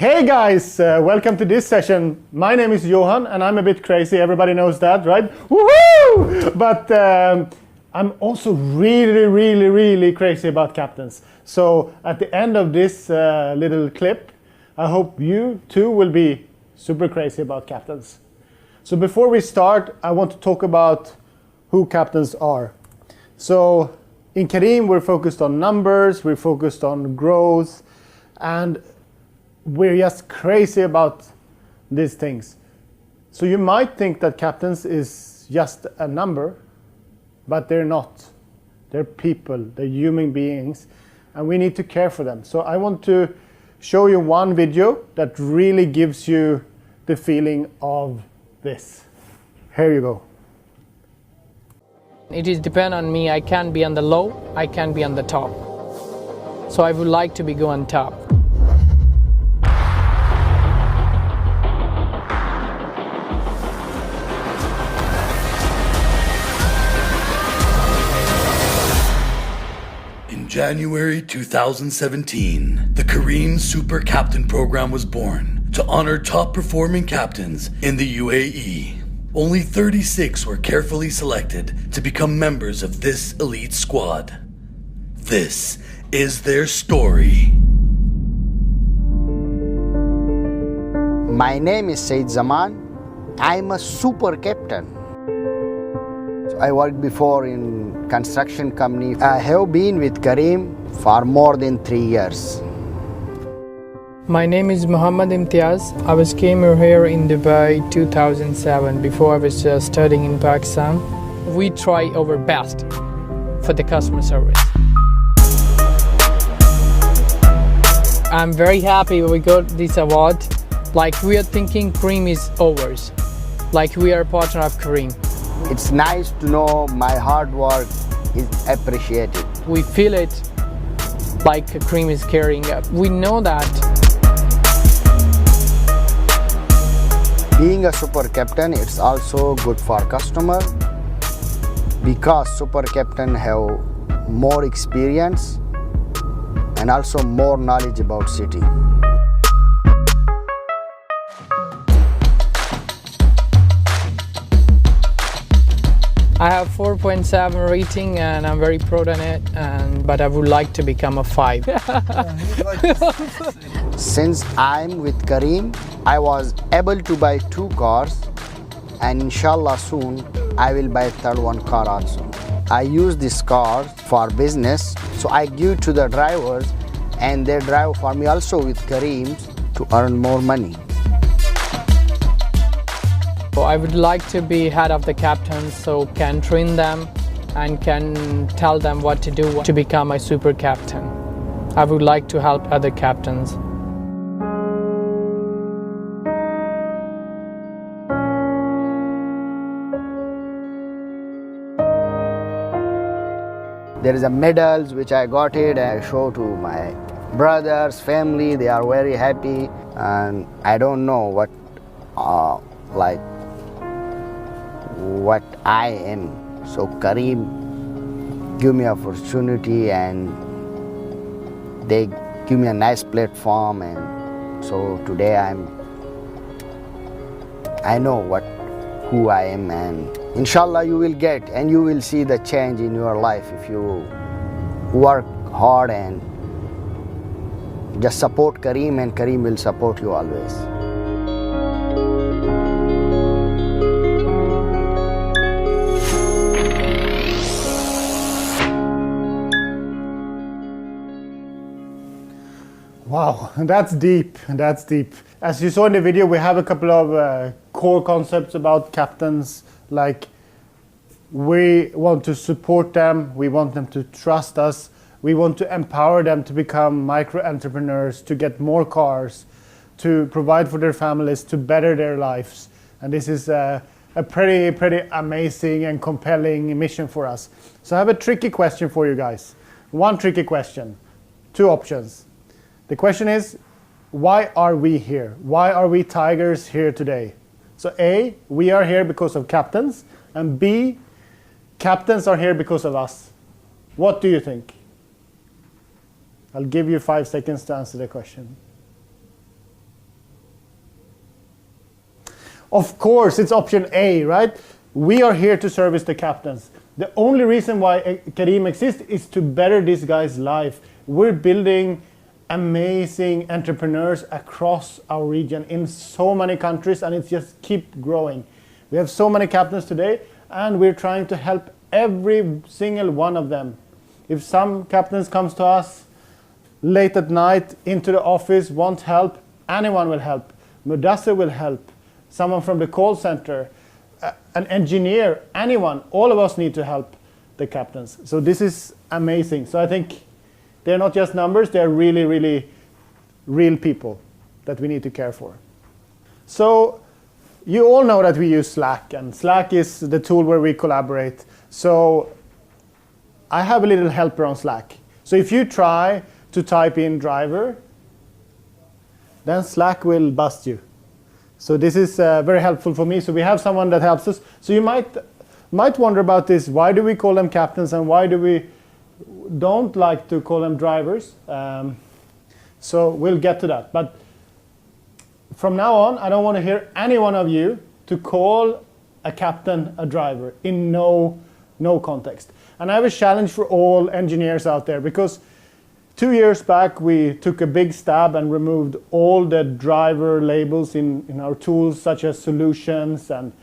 Hey guys, welcome to this session. My name is Johan and I'm a bit crazy, everybody knows that, right? Woohoo! But I'm also really crazy about captains. So at the end of this little clip, I hope you too will be super crazy about captains. So before we start, I want to talk about who captains are. So in Careem, we're focused on numbers, we're focused on growth, and we're just crazy about these things. So you might think that captains is just a number, but they're not. They're people, they're human beings, and we need to care for them. So I want to show you one video that really gives you the feeling of this. Here you go. It is depend on me. I can be on the low, I can be on the top. So I would like to be go on top. In January 2017, the Careem Super Captain Program was born to honor top performing captains in the UAE. Only 36 were carefully selected to become members of this elite squad. This is their story. My name is Said Zaman. I'm a super captain. I worked before in construction company. I have been with Careem for more than 3 years. My name is Muhammad Imtiaz. I came here in Dubai 2007 before I was studying in Pakistan. We try our best for the customer service. I'm very happy we got this award. Like we are thinking Careem is ours. Like we are a partner of Careem. It's nice to know my hard work is appreciated. We feel it like Careem is caring. We know that. Being a super captain, it's also good for customer because super captain have more experience and also more knowledge about city. I have 4.7 rating and I'm very proud on it, but I would like to become a 5. Since I'm with Careem, I was able to buy 2 cars and inshallah soon I will buy third one car also. I use this car for business, so I give to the drivers and they drive for me also with Careem to earn more money. So I would like to be head of the captains, so can train them and can tell them what to do to become a super captain. I would like to help other captains. There is a medals which I got it and I show to my brothers, family, they are very happy, and I don't know what I am. So Careem give me opportunity and they give me a nice platform, and so today I know who I am, and inshallah you will get and you will see the change in your life if you work hard and just support Careem, and Careem will support you always. Wow, that's deep, that's deep. As you saw in the video, we have a couple of core concepts about captains, like we want to support them, we want them to trust us, we want to empower them to become micro-entrepreneurs, to get more cars, to provide for their families, to better their lives. And this is a pretty amazing and compelling mission for us. So I have a tricky question for you guys. One tricky question, 2 options. The question is, why are we here? Why are we Tigers here today? So A, we are here because of captains, and B, captains are here because of us. What do you think? I'll give you 5 seconds to answer the question. Of course, it's option A, right? We are here to service the captains. The only reason why Careem exists is to better this guy's life. We're building amazing entrepreneurs across our region in so many countries, and it's just keep growing. We have so many captains today, and we're trying to help every single one of them. If some captains comes to us late at night into the office, want help, anyone will help. Mudassir will help. Someone from the call center, an engineer, anyone, all of us need to help the captains. So this is amazing. So I think they're not just numbers, they're really, really real people that we need to care for. So you all know that we use Slack, and Slack is the tool where we collaborate. So I have a little helper on Slack. So if you try to type in driver, then Slack will bust you. So this is very helpful for me. So we have someone that helps us. So you might wonder about this. Why do we call them captains, and why do we don't like to call them drivers? So we'll get to that. But from now on, I don't want to hear any one of you to call a captain a driver in no context. And I have a challenge for all engineers out there, because 2 years back we took a big stab and removed all the driver labels in our tools, such as solutions and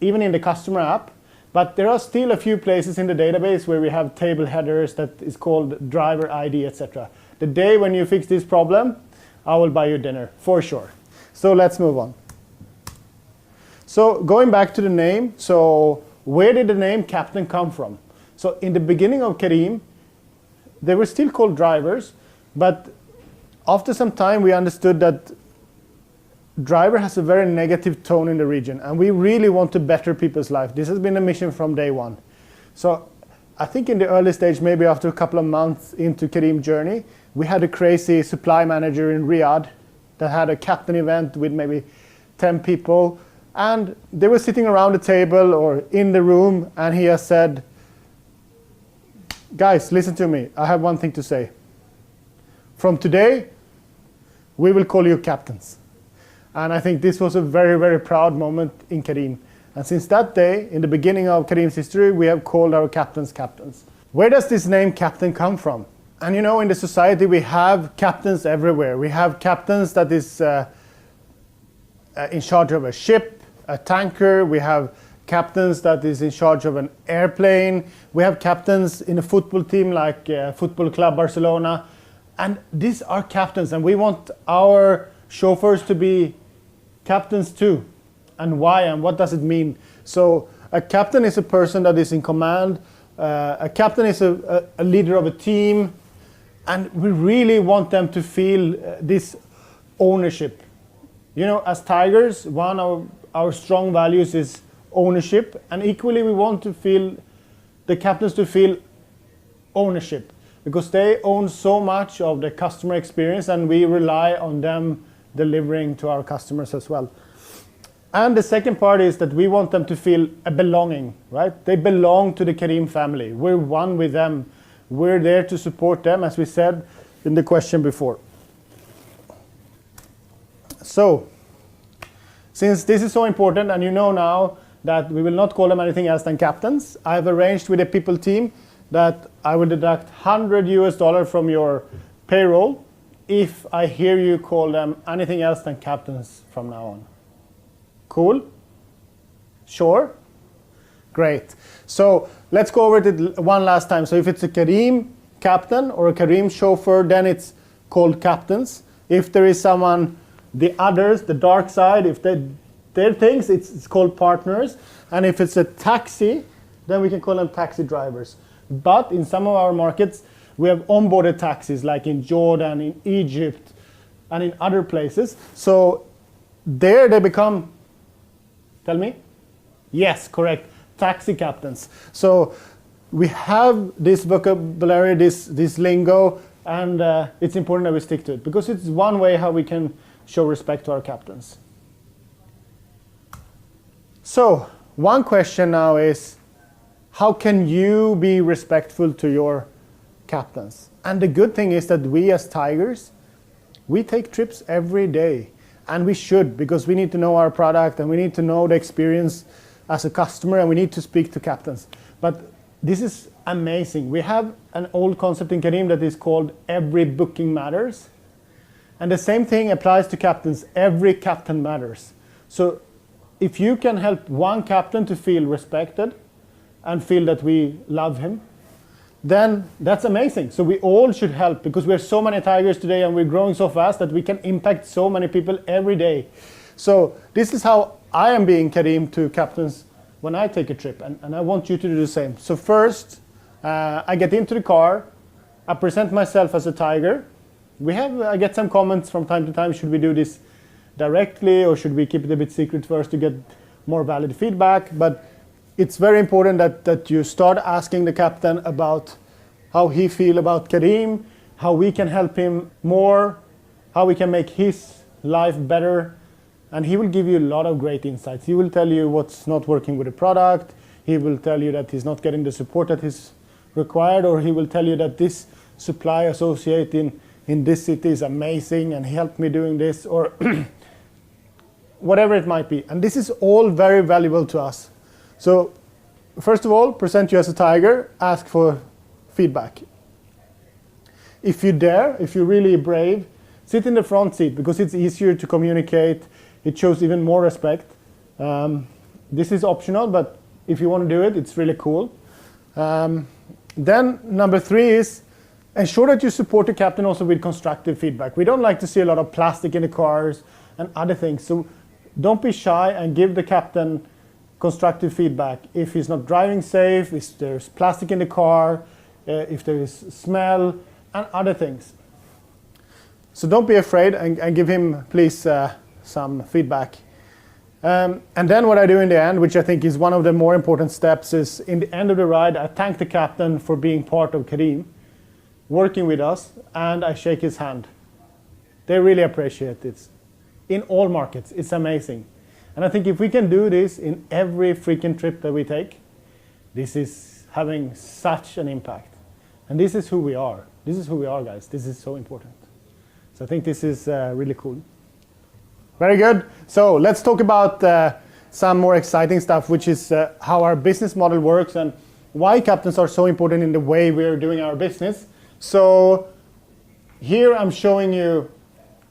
even in the customer app. But there are still a few places in the database where we have table headers that is called driver ID, etc. The day when you fix this problem, I will buy you dinner, for sure. So let's move on. So going back to the name, so where did the name captain come from? So in the beginning of Careem, they were still called drivers, but after some time we understood that driver has a very negative tone in the region, and we really want to better people's life. This has been a mission from day one. So I think in the early stage, maybe after a couple of months into Careem journey, we had a crazy supply manager in Riyadh that had a captain event with maybe 10 people, and they were sitting around the table or in the room, and he has said, guys, listen to me. I have one thing to say. From today, we will call you captains. And I think this was a very, very proud moment in Careem. And since that day, in the beginning of Careem's history, we have called our captains captains. Where does this name captain come from? And you know, in the society, we have captains everywhere. We have captains that is in charge of a ship, a tanker. We have captains that is in charge of an airplane. We have captains in a football team like Football Club Barcelona. And these are captains, and we want our chauffeurs to be captains too. And why, and what does it mean? So a captain is a person that is in command. A captain is a leader of a team. And we really want them to feel this ownership. You know, as Tigers, one of our strong values is ownership, and equally we want to feel the captains to feel ownership, because they own so much of the customer experience, and we rely on them delivering to our customers as well. And the second part is that we want them to feel a belonging, right? They belong to the Careem family. We're one with them. We're there to support them, as we said in the question before. So, since this is so important, and you know now that we will not call them anything else than captains, I've arranged with the people team that I will deduct $100 from your payroll if I hear you call them anything else than captains from now on. Cool? Sure? Great. So let's go over it one last time. So if it's a Careem captain or a Careem chauffeur, then it's called captains. If there is someone, the others, the dark side, if their things, it's called partners. And if it's a taxi, then we can call them taxi drivers. But in some of our markets, we have onboarded taxis, like in Jordan, in Egypt, and in other places. So there they become, tell me? Yes, correct, taxi captains. So we have this vocabulary, this lingo, and it's important that we stick to it, because it's one way how we can show respect to our captains. So one question now is, how can you be respectful to your captains? And the good thing is that we as Tigers, we take trips every day. And we should, because we need to know our product and we need to know the experience as a customer, and we need to speak to captains. But this is amazing. We have an old concept in Careem that is called every booking matters. And the same thing applies to captains. Every captain matters. So if you can help one captain to feel respected and feel that we love him, then that's amazing. So we all should help, because we're so many tigers today and we're growing so fast that we can impact so many people every day. So this is how I am being Careem to captains when I take a trip, and I want you to do the same. So first, I get into the car, I present myself as a tiger. I get some comments from time to time, should we do this directly or should we keep it a bit secret first to get more valid feedback? But it's very important that you start asking the captain about how he feels about Careem, how we can help him more, how we can make his life better. And he will give you a lot of great insights. He will tell you what's not working with the product. He will tell you that he's not getting the support that is required, or he will tell you that this supply associate in this city is amazing and he helped me doing this, or whatever it might be. And this is all very valuable to us. So first of all, present you as a tiger, ask for feedback. If you dare, if you're really brave, sit in the front seat, because it's easier to communicate. It shows even more respect. This is optional, but if you want to do it, it's really cool. Then number 3 is ensure that you support the captain also with constructive feedback. We don't like to see a lot of plastic in the cars and other things. So don't be shy and give the captain constructive feedback. If he's not driving safe, if there's plastic in the car, if there is smell and other things. So don't be afraid and give him, please, some feedback. And then what I do in the end, which I think is one of the more important steps, is in the end of the ride, I thank the captain for being part of Careem, working with us, and I shake his hand. They really appreciate it. In all markets, it's amazing. And I think if we can do this in every freaking trip that we take, this is having such an impact. And this is who we are. This is who we are, guys. This is so important. So I think this is really cool. Very good. So let's talk about some more exciting stuff, which is how our business model works and why captains are so important in the way we're doing our business. So here I'm showing you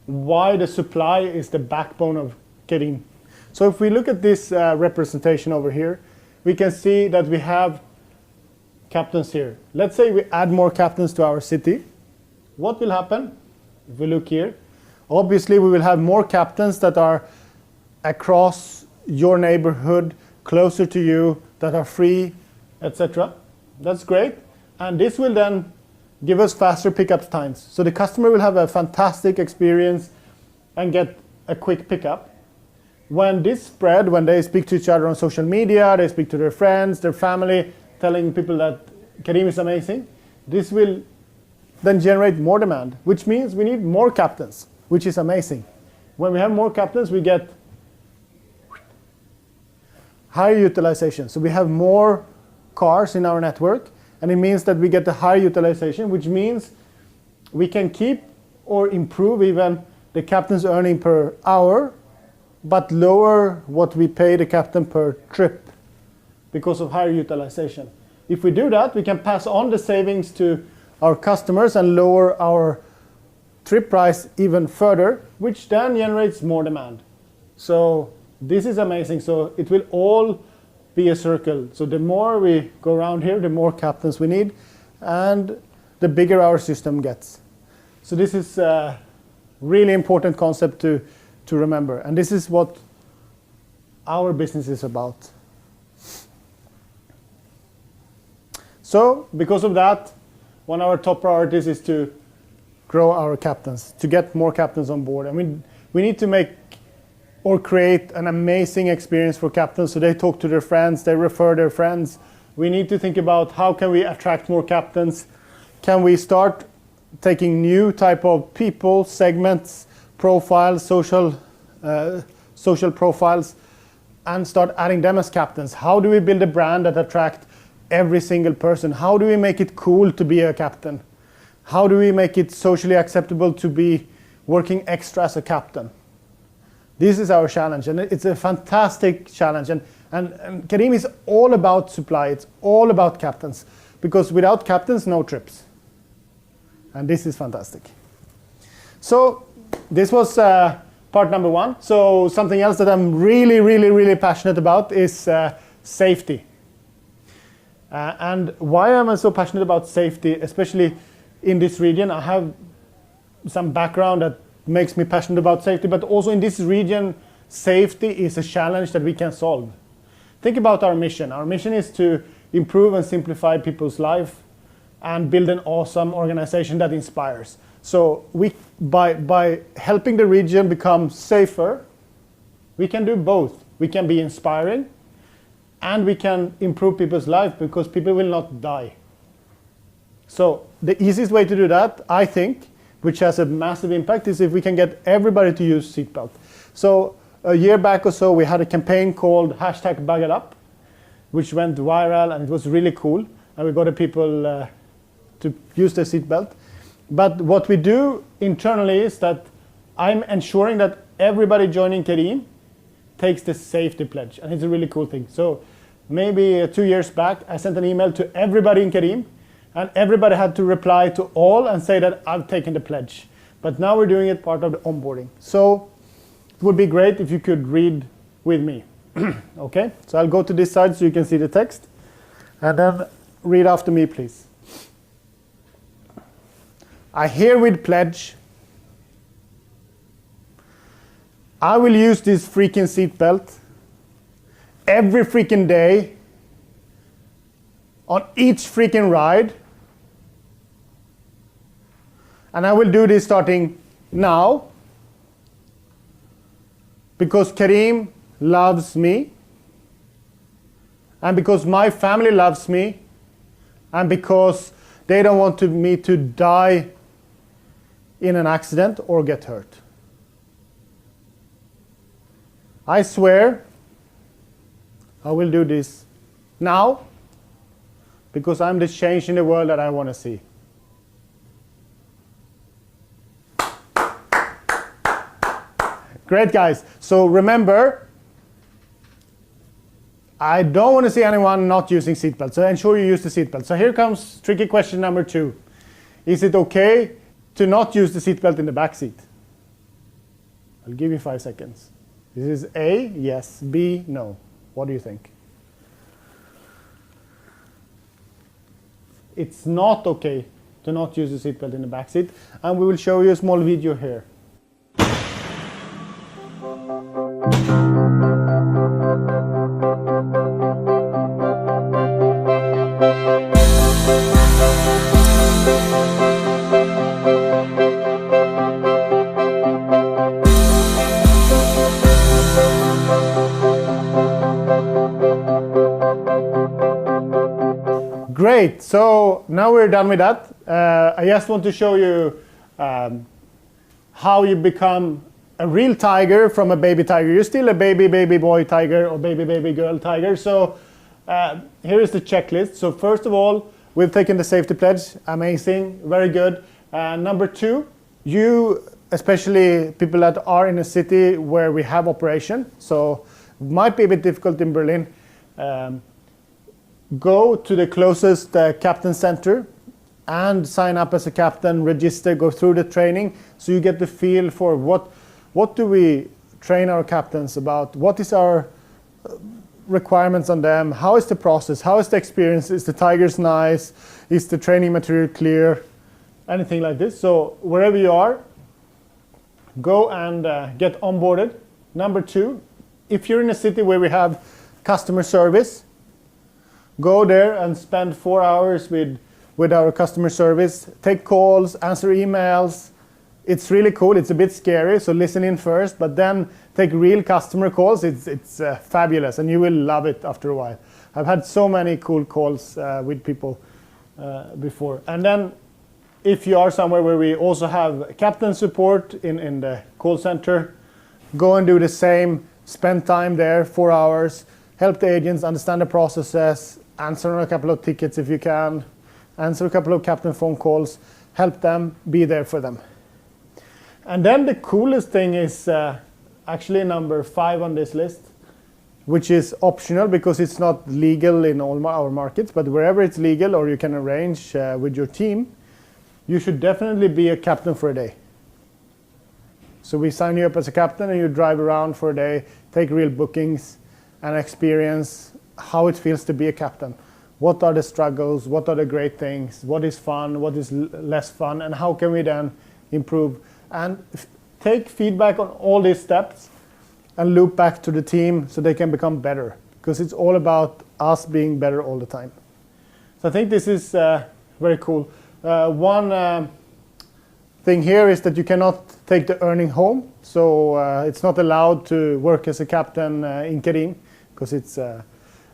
why the supply is the backbone of Careem. So if we look at this representation over here, we can see that we have captains here. Let's say we add more captains to our city. What will happen? If we look here, obviously we will have more captains that are across your neighborhood, closer to you, that are free, etc. That's great. And this will then give us faster pickup times. So the customer will have a fantastic experience and get a quick pickup. When this spread, when they speak to each other on social media, they speak to their friends, their family, telling people that Careem is amazing, this will then generate more demand, which means we need more captains, which is amazing. When we have more captains, we get higher utilization. So we have more cars in our network, and it means that we get the higher utilization, which means we can keep or improve even the captain's earning per hour, but lower what we pay the captain per trip because of higher utilization. If we do that, we can pass on the savings to our customers and lower our trip price even further, which then generates more demand. So this is amazing. So it will all be a circle. So the more we go around here, the more captains we need, and the bigger our system gets. So this is a really important concept to remember. And this is what our business is about. So because of that, one of our top priorities is to grow our captains, to get more captains on board. I mean, we need to make or create an amazing experience for captains so they talk to their friends, they refer their friends. We need to think about how can we attract more captains. Can we start taking new type of people, segments, profiles, social profiles, and start adding them as captains? How do we build a brand that attracts every single person? How do we make it cool to be a captain? How do we make it socially acceptable to be working extra as a captain? This is our challenge, and it's a fantastic challenge. And Careem is all about supply. It's all about captains, because without captains, no trips. And this is fantastic. So this was part number 1. So something else that I'm really, really, really passionate about is safety. And why am I so passionate about safety, especially in this region? I have some background that makes me passionate about safety, but also in this region, safety is a challenge that we can solve. Think about our mission. Our mission is to improve and simplify people's life and build an awesome organization that inspires. So by helping the region become safer, we can do both. We can be inspiring and we can improve people's life, because people will not die. So the easiest way to do that, I think, which has a massive impact, is if we can get everybody to use seatbelt. So a year back or so, we had a campaign called #BugItUp, which went viral, and it was really cool. And we got the people to use their seatbelt. But what we do internally is that I'm ensuring that everybody joining Careem takes the safety pledge, and it's a really cool thing. So maybe 2 years back, I sent an email to everybody in Careem, and everybody had to reply to all and say that I've taken the pledge. But now we're doing it part of the onboarding. So it would be great if you could read with me. Okay, so I'll go to this side so you can see the text, and then read after me, please. I herewith pledge I will use this freaking seatbelt every freaking day on each freaking ride, and I will do this starting now, because Careem loves me, and because my family loves me, and because they don't want me to die in an accident or get hurt. I swear I will do this now, because I'm the change in the world that I want to see. Great, guys. So remember, I don't want to see anyone not using seatbelt, so ensure you use the seatbelt. So here comes tricky question number 2. Is it okay to not use the seatbelt in the back seat? I'll give you 5 seconds. This is A, yes, B, no. What do you think? It's not okay to not use the seatbelt in the back seat, and we will show you a small video here. Great, so now we're done with that. I just want to show you how you become a real tiger from a baby tiger. You're still a baby boy tiger or baby girl tiger. So here is the checklist. So first of all, we've taken the safety pledge. Amazing, very good. Number 2, you, especially people that are in a city where we have operation, so it might be a bit difficult in Berlin, go to the closest captain center and sign up as a captain, register, go through the training, so you get the feel for what do we train our captains about, what is our requirements on them, how is the process, how is the experience, is the tigers nice, is the training material clear, anything like this. So wherever you are, go and get onboarded. Number 2, if you're in a city where we have customer service, go there and spend 4 hours with our customer service. Take calls, answer emails. It's really cool. It's a bit scary, so listen in first, but then take real customer calls. It's fabulous, and you will love it after a while. I've had so many cool calls with people before. And then if you are somewhere where we also have captain support in the call center, go and do the same. Spend time there, 4 hours. Help the agents understand the processes. Answer a couple of tickets if you can, answer a couple of captain phone calls, help them, be there for them. And then the coolest thing is, I actually number 5 on this list, which is optional because it's not legal in all our markets, but wherever it's legal or you can arrange with your team, you should definitely be a captain for a day. So we sign you up as a captain and you drive around for a day, take real bookings and experience how it feels to be a captain. What are the struggles? What are the great things? What is fun? What is less fun? And how can we then improve? And take feedback on all these steps and loop back to the team so they can become better. Because it's all about us being better all the time. So I think this is very cool. One thing here is that you cannot take the earning home. So it's not allowed to work as a captain in Careem because it's a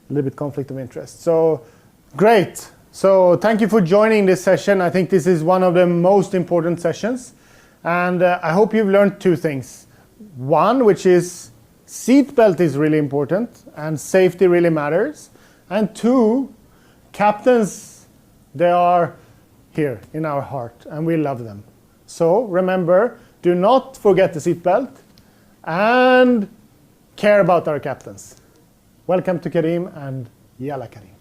little bit conflict of interest. So great. So thank you for joining this session. I think this is one of the most important sessions. And I hope you've learned 2 things. One, which is seatbelt is really important and safety really matters. And 2, captains, they are here in our heart and we love them. So remember, do not forget the seatbelt and care about our captains. Welcome to Careem and Yalla Careem.